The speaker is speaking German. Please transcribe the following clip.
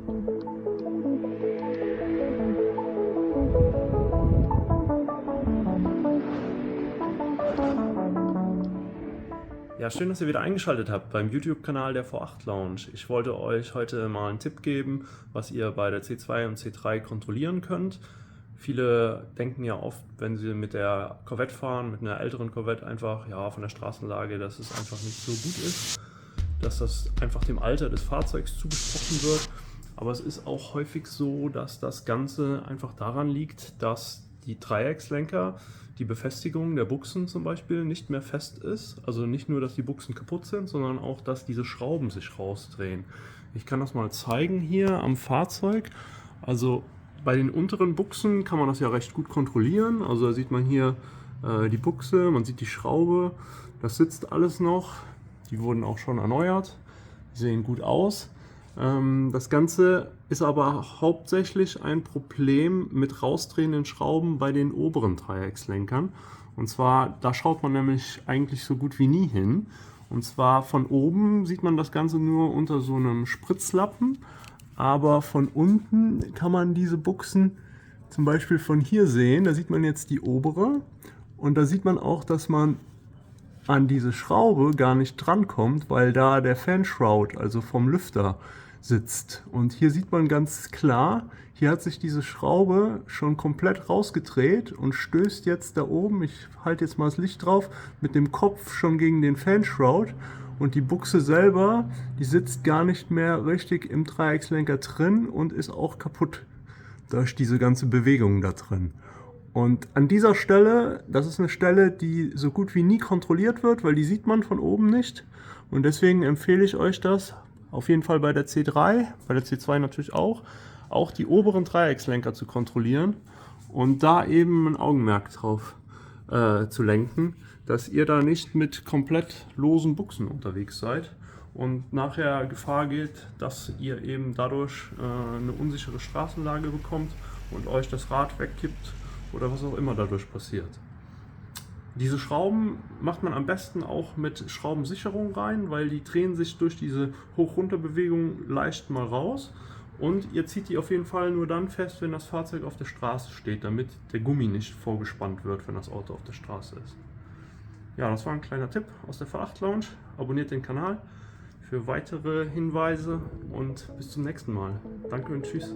Ja, schön, dass ihr wieder eingeschaltet habt beim YouTube-Kanal der V8 Lounge. Ich wollte euch heute mal einen Tipp geben, was ihr bei der C2 und C3 kontrollieren könnt. Viele denken ja oft, wenn sie mit der Corvette fahren, mit einer älteren Corvette einfach, ja, von der Straßenlage, dass es einfach nicht so gut ist, dass das einfach dem Alter des Fahrzeugs zugesprochen wird. Aber es ist auch häufig so, dass das Ganze einfach daran liegt, dass die Dreieckslenker, die Befestigung der Buchsen zum Beispiel nicht mehr fest ist. Also nicht nur, dass die Buchsen kaputt sind, sondern auch, dass diese Schrauben sich rausdrehen. Ich kann das mal zeigen hier am Fahrzeug. Also bei den unteren Buchsen kann man das ja recht gut kontrollieren. Also da sieht man hier die Buchse, man sieht die Schraube. Das sitzt alles noch. Die wurden auch schon erneuert. Die sehen gut aus. Das Ganze ist aber hauptsächlich ein Problem mit rausdrehenden Schrauben bei den oberen Dreieckslenkern. Und zwar, da schaut man nämlich eigentlich so gut wie nie hin. Und zwar von oben sieht man das Ganze nur unter so einem Spritzlappen. Aber von unten kann man diese Buchsen zum Beispiel von hier sehen. Da sieht man jetzt die obere. Und da sieht man auch, dass man an diese Schraube gar nicht drankommt, weil da der Fanshroud, also vom Lüfter, sitzt. Und hier sieht man ganz klar, hier hat sich diese Schraube schon komplett rausgedreht und stößt jetzt da oben, ich halte jetzt mal das Licht drauf, mit dem Kopf schon gegen den Fanshroud. Und die Buchse selber, die sitzt gar nicht mehr richtig im Dreieckslenker drin und ist auch kaputt durch diese ganze Bewegung da drin. Und an dieser Stelle, das ist eine Stelle, die so gut wie nie kontrolliert wird, weil die sieht man von oben nicht. Und deswegen empfehle ich euch das auf jeden Fall bei der C3, bei der C2 natürlich auch die oberen Dreieckslenker zu kontrollieren und da eben ein Augenmerk drauf zu lenken, dass ihr da nicht mit komplett losen Buchsen unterwegs seid und nachher Gefahr geht, dass ihr eben dadurch eine unsichere Straßenlage bekommt und euch das Rad wegkippt oder was auch immer dadurch passiert. Diese Schrauben macht man am besten auch mit Schraubensicherung rein, weil die drehen sich durch diese Hoch-Runter-Bewegung leicht mal raus. Und ihr zieht die auf jeden Fall nur dann fest, wenn das Fahrzeug auf der Straße steht, damit der Gummi nicht vorgespannt wird, wenn das Auto auf der Straße ist. Ja, das war ein kleiner Tipp aus der V8 Lounge. Abonniert den Kanal für weitere Hinweise und bis zum nächsten Mal. Danke und tschüss.